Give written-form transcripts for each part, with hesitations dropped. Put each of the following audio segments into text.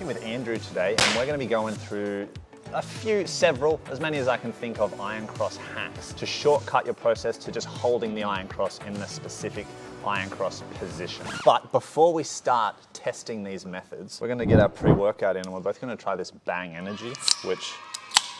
working with Andrew today, and we're going to be going through as many as I can think of iron cross hacks to shortcut your process to just holding the iron cross in the specific iron cross position. But before we start testing these methods, we're going to get our pre-workout in, and we're both going to try this Bang Energy, which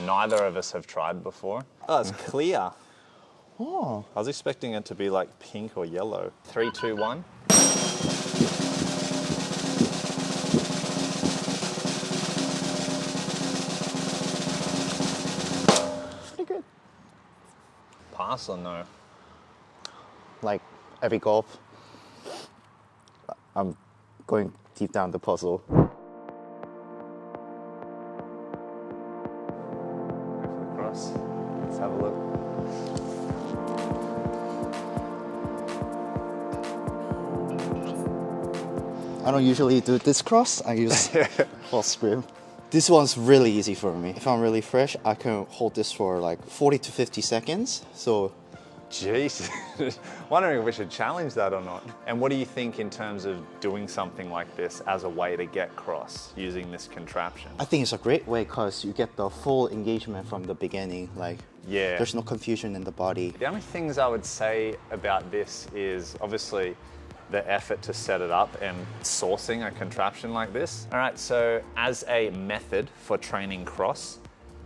neither of us have tried before. Oh, it's clear. Oh, I was expecting it to be like pink or yellow. 3, 2, 1. Pass or no? Like every golf, I'm going deep down the puzzle. Go for the cross. Let's have a look. I don't usually do this cross, I use full sprint. This one's really easy for me. If I'm really fresh, I can hold this for like 40 to 50 seconds. So, jeez, wondering if we should challenge that or not. And what do you think in terms of doing something like this as a way to get cross using this contraption? I think it's a great way because you get the full engagement from the beginning. Like, yeah, there's no confusion in the body. The only things I would say about this is obviously the effort to set it up and sourcing a contraption like this. All right, so as a method for training cross,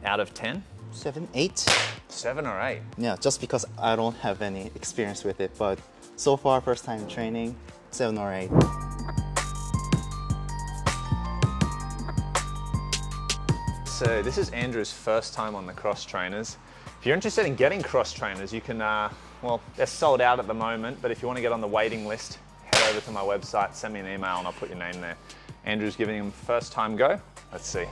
out of 10? 7, 8. 7 or 8? Yeah, just because I don't have any experience with it, but so far, first time training, 7 or 8. So this is Andrew's first time on the cross trainers. If you're interested in getting cross trainers, you can, well, they're sold out at the moment, but if you want to get on the waiting list, head over to my website, send me an email and I'll put your name there. Andrew's giving him first time go. Let's see.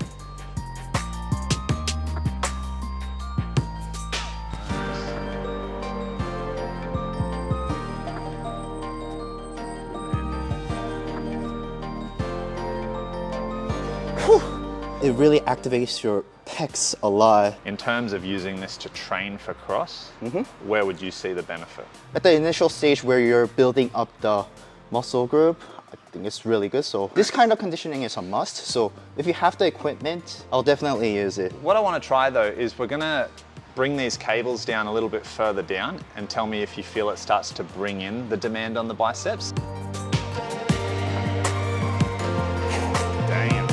It really activates your pecs a lot. In terms of using this to train for cross, where would you see the benefit? At the initial stage where you're building up the muscle group, I think it's really good. So this kind of conditioning is a must. So if you have the equipment, I'll definitely use it. What I want to try though is we're going to bring these cables down a little bit further down and tell me if you feel it starts to bring in the demand on the biceps. Damn.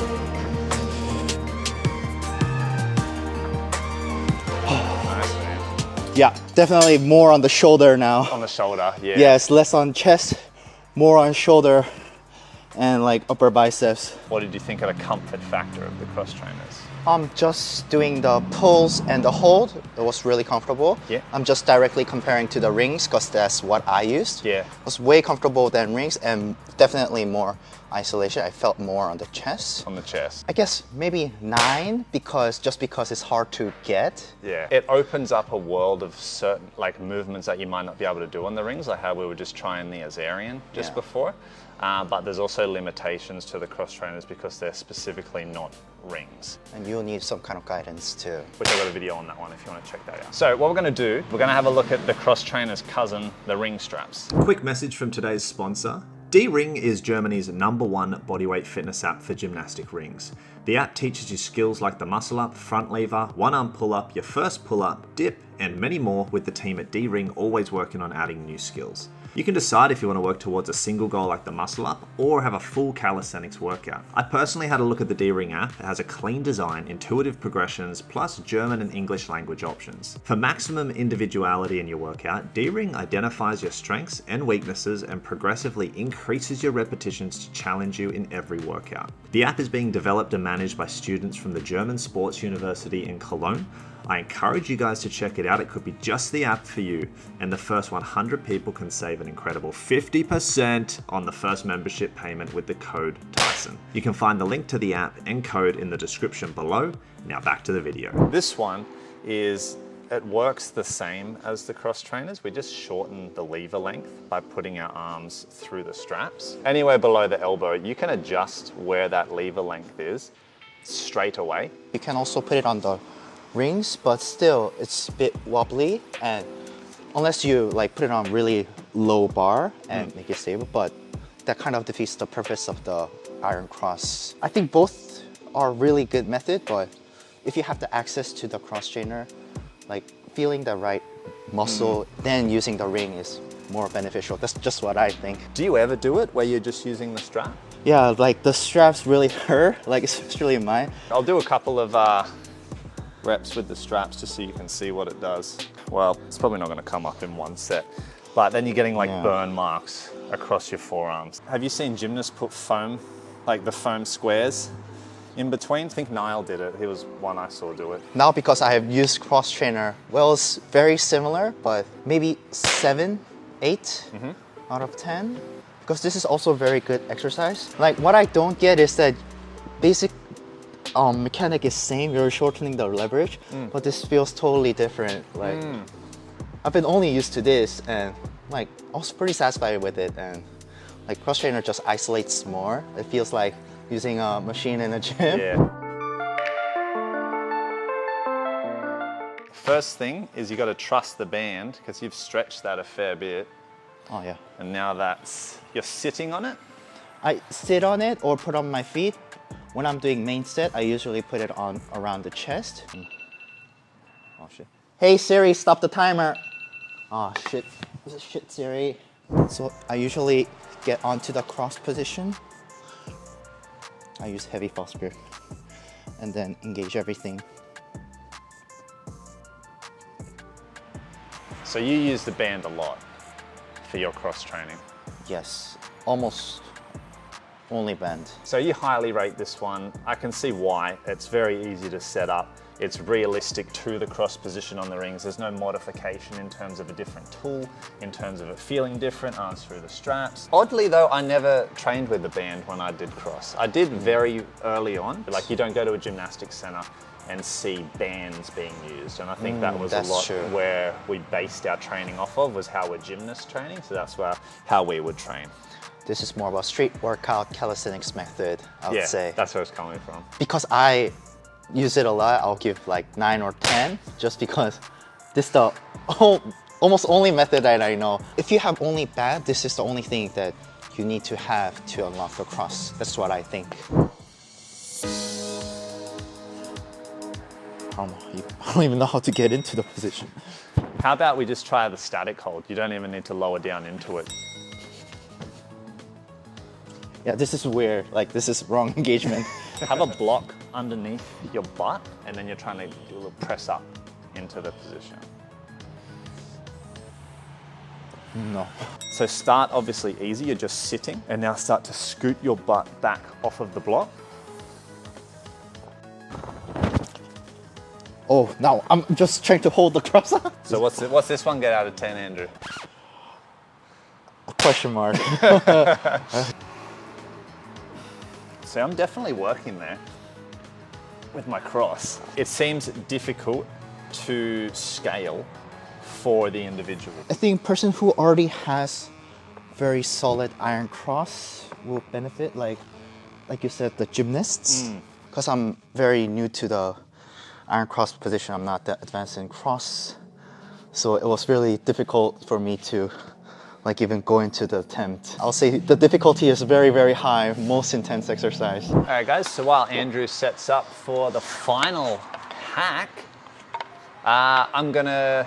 Nice, man. Yeah, definitely more on the shoulder now. On the shoulder, yeah. Yes, less on chest, more on shoulder and like upper biceps. What did you think of the comfort factor of the cross trainers? Just doing the pulls and the hold, it was really comfortable. Yeah. I'm just directly comparing to the rings because that's what I used. Yeah. It was way comfortable than rings and definitely more isolation. I felt more on the chest. On the chest. I guess maybe 9 because it's hard to get. Yeah. It opens up a world of certain like movements that you might not be able to do on the rings, like how we were just trying the Azarian just before. But there's also limitations to the cross trainers because they're specifically not rings. And you'll need some kind of guidance too. Which I've got a video on that one if you want to check that out. So what we're going to do, we're going to have a look at the cross trainer's cousin, the ring straps. Quick message from today's sponsor. D-Ring is Germany's #1 bodyweight fitness app for gymnastic rings. The app teaches you skills like the muscle up, front lever, one arm pull up, your first pull up, dip, and many more, with the team at D-Ring always working on adding new skills. You can decide if you want to work towards a single goal like the muscle up or have a full calisthenics workout. I personally had a look at the D-Ring app. It has a clean design, intuitive progressions, plus German and English language options. For maximum individuality in your workout, D-Ring identifies your strengths and weaknesses and progressively increases your repetitions to challenge you in every workout. The app is being developed and managed by students from the German Sports University in Cologne. I encourage you guys to check it out. It could be just the app for you, and the first 100 people can save an incredible 50% on the first membership payment with the code Tyson. You can find the link to the app and code in the description below. Now back to the video. This one it works the same as the cross trainers. We just shorten the lever length by putting our arms through the straps. Anywhere below the elbow, you can adjust where that lever length is straight away. You can also put it on the rings, but still it's a bit wobbly, and unless you like put it on really low bar and make it stable, but that kind of defeats the purpose of the iron cross. I think both are really good method, but if you have the access to the cross trainer, like feeling the right muscle, then using the ring is more beneficial. That's just what I think. Do you ever do it where you're just using the strap? Yeah, like the straps really hurt, like especially mine. I'll do a couple of reps with the straps just so you can see what it does. Well, it's probably not going to come up in one set, but then you're getting like burn marks across your forearms. Have you seen gymnasts put foam, like the foam squares in between? I think Niall did it. He was one I saw do it. Now because I have used cross trainer, well, it's very similar, but maybe 7, 8 out of 10. Because this is also a very good exercise. Like what I don't get is that basic mechanic is same, you're shortening the leverage, but this feels totally different. Like I've been only used to this and like I was pretty satisfied with it, and like cross trainer just isolates more. It feels like using a machine in a gym. Yeah. First thing is you got to trust the band because you've stretched that a fair bit. Oh yeah. And now you're sitting on it? I sit on it or put on my feet. When I'm doing main set, I usually put it on around the chest. Oh shit. Hey Siri, stop the timer. Oh shit. Shit Siri. So I usually get onto the cross position. I use heavy false grip and then engage everything. So you use the band a lot for your cross training? Yes, almost only band. So you highly rate this one. I can see why. It's very easy to set up. It's realistic to the cross position on the rings. There's no modification in terms of a different tool, in terms of it feeling different, arms through the straps. Oddly though, I never trained with the band when I did cross. I did very early on. Like you don't go to a gymnastics center and see bands being used. And I think that was a lot where we based our training off of, was how we're gymnast training. So that's how we would train. This is more about street workout, calisthenics method, I would say. That's where it's coming from. Because I use it a lot, I'll give like 9 or 10, just because this is the almost only method that I know. If you have only band, this is the only thing that you need to have to unlock the cross. That's what I think. I don't even know how to get into the position. How about we just try the static hold? You don't even need to lower down into it. Yeah, this is weird. Like, this is wrong engagement. Have a block underneath your butt, and then you're trying to do a little press up into the position. No. So start obviously easy, you're just sitting, and now start to scoot your butt back off of the block. Oh, now I'm just trying to hold the cross. So what's this one get out of 10, Andrew? A question mark. So I'm definitely working there with my cross. It seems difficult to scale for the individual. I think person who already has very solid iron cross will benefit, like you said, the gymnasts. Because I'm very new to the iron cross position, I'm not that advanced in cross. So it was really difficult for me to like even go into the attempt. I'll say the difficulty is very, very high, most intense exercise. All right guys, so while Andrew sets up for the final hack, I'm gonna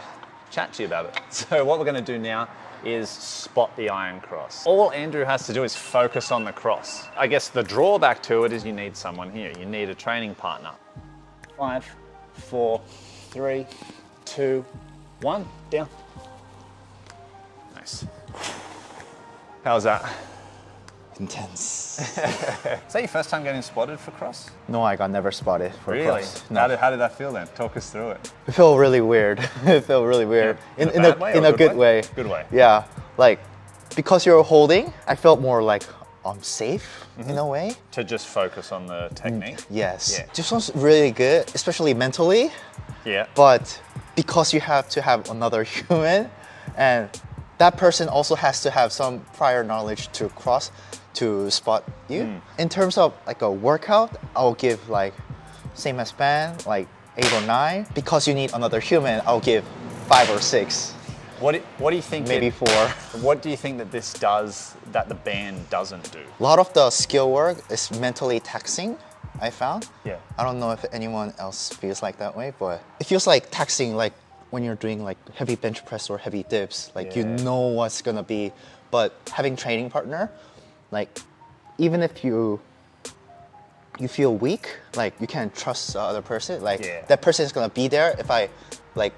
chat to you about it. So what we're gonna do now is spot the iron cross. All Andrew has to do is focus on the cross. I guess the drawback to it is you need someone here. You need a training partner. 5, 4, 3, 2, 1, down. Nice. How's that? Intense. Is that your first time getting spotted for cross? No, I got never spotted for cross. No. How did that feel then? Talk us through it. It felt really weird. It felt really weird. In a good way. Good way. Yeah, like because you're holding, I felt more like I'm safe in a way. To just focus on the technique? Yes. Yeah. This one's really good, especially mentally. Yeah. But because you have to have another human, and that person also has to have some prior knowledge to cross to spot you. In terms of like a workout, I'll give like same as band, like 8 or 9. Because you need another human, I'll give 5 or 6. What do you think? Maybe 4. What do you think that this does that the band doesn't do? A lot of the skill work is mentally taxing. I found. Yeah. I don't know if anyone else feels like that way, but it feels like taxing, like when you're doing like heavy bench press or heavy dips, like you know what's gonna be, but having training partner, like even if you feel weak, like you can't trust the other person, like that person is gonna be there if I like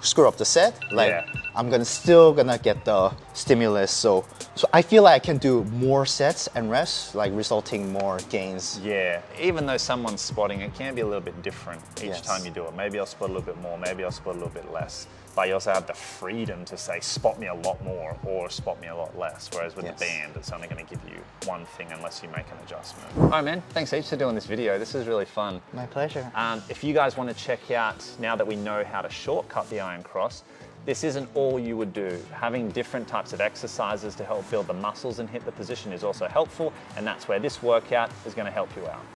screw up the set, like I'm still gonna get the stimulus. So I feel like I can do more sets and rest, like resulting more gains. Yeah, even though someone's spotting, it can be a little bit different each time you do it. Maybe I'll spot a little bit more, maybe I'll spot a little bit less. But you also have the freedom to say, spot me a lot more or spot me a lot less. Whereas with the band, it's only going to give you one thing unless you make an adjustment. All right, man. Thanks heaps for doing this video. This is really fun. My pleasure. If you guys want to check out, now that we know how to shortcut the iron cross, this isn't all you would do. Having different types of exercises to help build the muscles and hit the position is also helpful, and that's where this workout is going to help you out.